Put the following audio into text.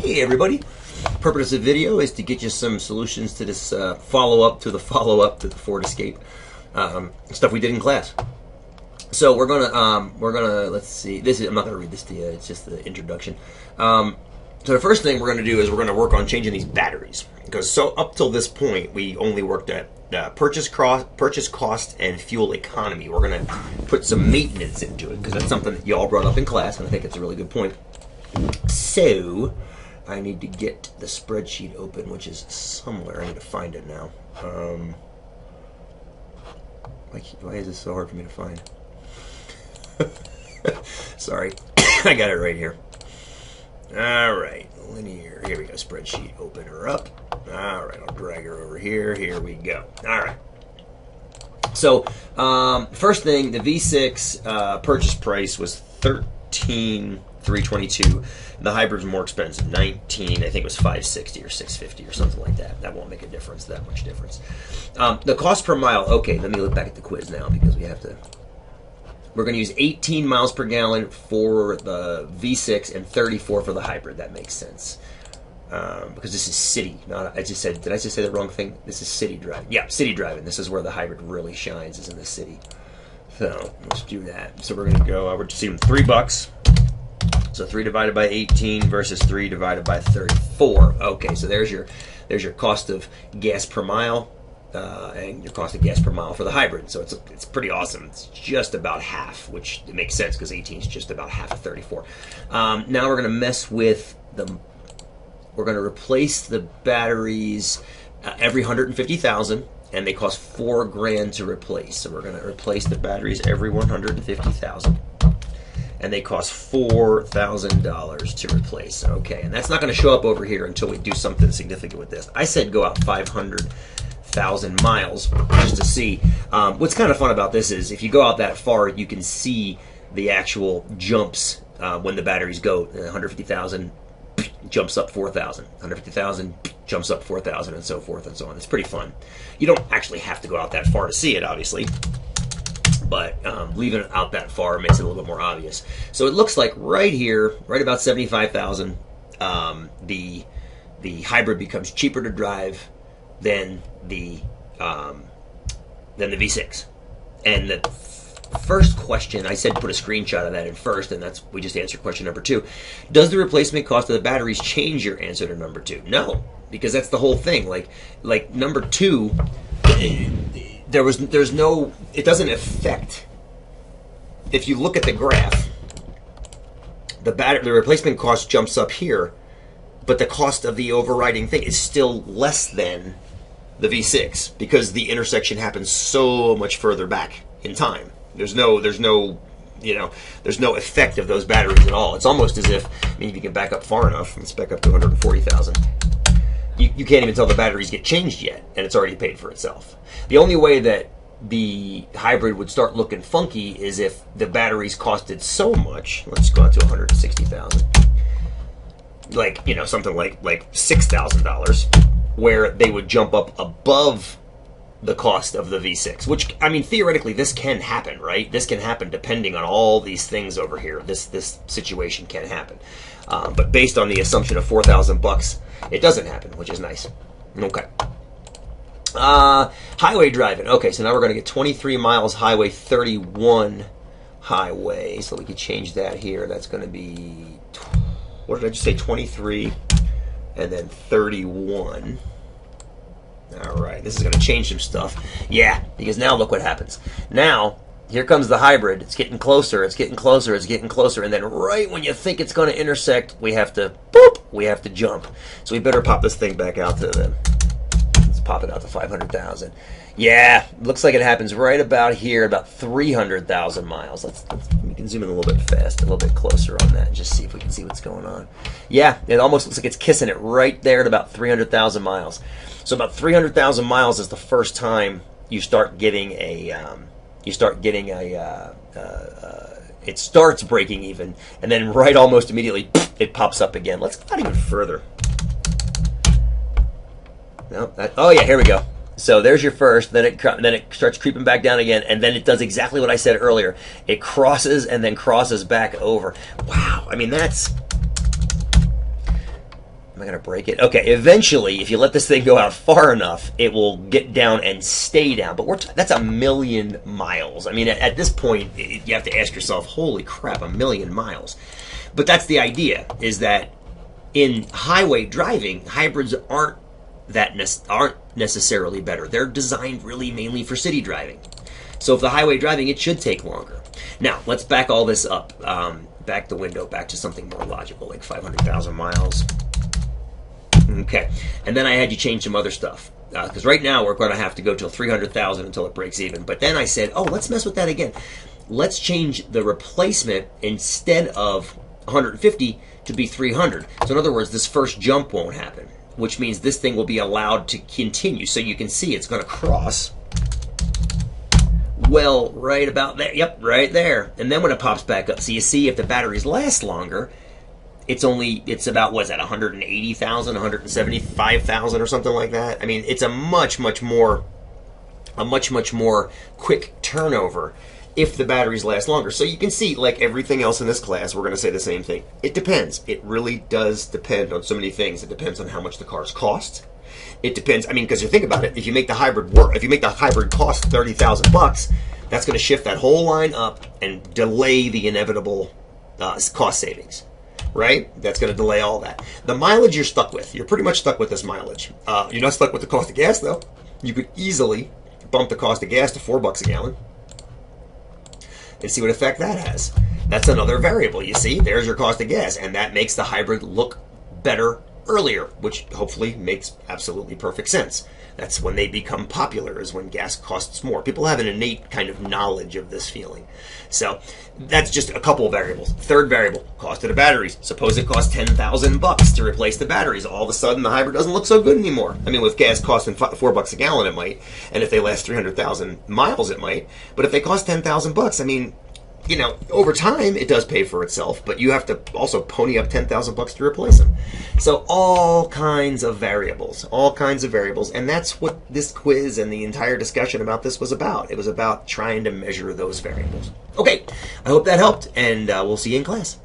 Hey everybody! Purpose of the video is to get you some solutions to this follow-up to the Ford Escape stuff we did in class. So we're gonna let's see. I'm not gonna read this to you. It's just the introduction. So the first thing we're gonna do is we're gonna work on changing these batteries, because so up till this point we only worked at purchase cost and fuel economy. We're gonna put some maintenance into it because that's something that y'all brought up in class, and I think it's a really good point. So I need to get the spreadsheet open, which is somewhere. I need to find it now. Why is this so hard for me to find? Sorry. I got it right here. Alright, linear. Here we go. Spreadsheet. Open her up. Alright, I'll drag her over here. Here we go. Alright. So, first thing, the V6 purchase price was $13,322. The hybrid's more expensive, 19. I think it was 560 or 650 or something like that. That won't make a difference, that much difference. The cost per mile. Okay, let me look back at the quiz now because we have to. We're going to use 18 miles per gallon for the V6 and 34 for the hybrid. That makes sense. Because this is city. Not, did I just say the wrong thing? This is city driving. Yeah, city driving. This is where the hybrid really shines, is in the city. So let's do that. So we're going to go, we're just seeing $3. So 3 divided by 18 versus 3 divided by 34. Okay, so there's your cost of gas per mile. And your cost of gas per mile for the hybrid. So it's pretty awesome. It's just about half, which it makes sense because 18 is just about half of 34. Now we're going to mess with we're going to replace the batteries every 150,000, and they cost $4,000 to replace. So we're going to replace the batteries every 150,000. And they cost $4,000 to replace. Okay, and that's not going to show up over here until we do something significant with this. I said go out 500,000 miles just to see. What's kind of fun about this is if you go out that far, you can see the actual jumps when the batteries go. 150,000 jumps up 4,000. 150,000 jumps up 4,000, and so forth and so on. It's pretty fun. You don't actually have to go out that far to see it, obviously. But leaving it out that far makes it a little bit more obvious. So it looks like right here, right about 75,000, the hybrid becomes cheaper to drive than the V6. And the first question, I said put a screenshot of that in first, and we just answered question number 2. Does the replacement cost of the batteries change your answer to number 2? No, because that's the whole thing. Like number 2. There's no, it doesn't affect. If you look at the graph, the replacement cost jumps up here, but the cost of the overriding thing is still less than the V6 because the intersection happens so much further back in time. There's no effect of those batteries at all. It's almost as if, if you can back up far enough, let's back up to 140,000. You can't even tell the batteries get changed yet, and it's already paid for itself. The only way that the hybrid would start looking funky is if the batteries costed so much. Let's go out to 160,000. Something like $6,000, where they would jump up above the cost of the V6, which, theoretically this can happen, right? This can happen depending on all these things over here. This situation can happen. But based on the assumption of $4,000, it doesn't happen, which is nice. Okay. Highway driving. Okay, so now we're going to get 23 miles highway, 31 highway. So we can change that here. That's going to be, what did I just say, 23 and then 31. All right, this is going to change some stuff. Yeah, because now look what happens. Now, here comes the hybrid. It's getting closer, it's getting closer, it's getting closer, and then right when you think it's going to intersect, we have to, we have to jump. So we better pop this thing back out to let's pop it out to 500,000. Yeah, looks like it happens right about here, about 300,000 miles. We can zoom in a little bit fast, a little bit closer on that, and just see if we can see what's going on. Yeah, it almost looks like it's kissing it right there at about 300,000 miles. So about 300,000 miles is the first time you start getting it starts breaking even, and then right almost immediately it pops up again. Let's go out even further. No, oh yeah, here we go. So there's your first, then it starts creeping back down again, and then it does exactly what I said earlier. It crosses and then crosses back over. Wow, I mean I going to break it? Okay, eventually, if you let this thing go out far enough, it will get down and stay down. But that's 1,000,000 miles. I mean, at this point, you have to ask yourself, holy crap, 1,000,000 miles. But that's the idea, is that in highway driving, hybrids aren't necessarily better. They're designed really mainly for city driving. So if the highway driving, it should take longer. Now, let's back all this up. Back the window, back to something more logical, like 500,000 miles. Okay, and then I had you change some other stuff. Because right now we're going to have to go till 300,000 until it breaks even. But then I said, oh, let's mess with that again. Let's change the replacement instead of 150 to be 300. So in other words, this first jump won't happen, which means this thing will be allowed to continue. So you can see it's going to cross. Well, right about there. Yep, right there. And then when it pops back up, so you see if the batteries last longer, it's about, what's that, 180,000, 175,000 or something like that. I mean, it's a much more quick turnover if the batteries last longer. So you can see, like everything else in this class, we're going to say the same thing. It depends. It really does depend on so many things. It depends on how much the cars cost. It depends. I mean, because you think about it, if you make the hybrid work, if you make the hybrid cost $30,000, that's going to shift that whole line up and delay the inevitable cost savings, right? That's going to delay all that. The mileage you're stuck with. You're pretty much stuck with this mileage. You're not stuck with the cost of gas, though. You could easily bump the cost of gas to $4 a gallon and see what effect that has. That's another variable. You see, there's your cost of gas, and that makes the hybrid look better earlier, which hopefully makes absolutely perfect sense. That's when they become popular, is when gas costs more. People have an innate kind of knowledge of this feeling. So that's just a couple of variables. Third variable, cost of the batteries. Suppose it costs $10,000 to replace the batteries. All of a sudden, the hybrid doesn't look so good anymore. I mean, with gas costing $4 a gallon, it might. And if they last 300,000 miles, it might. But if they cost $10,000, I mean, you know, over time, it does pay for itself, but you have to also pony up $10,000 to replace them. So all kinds of variables, and that's what this quiz and the entire discussion about this was about. It was about trying to measure those variables. Okay, I hope that helped, and we'll see you in class.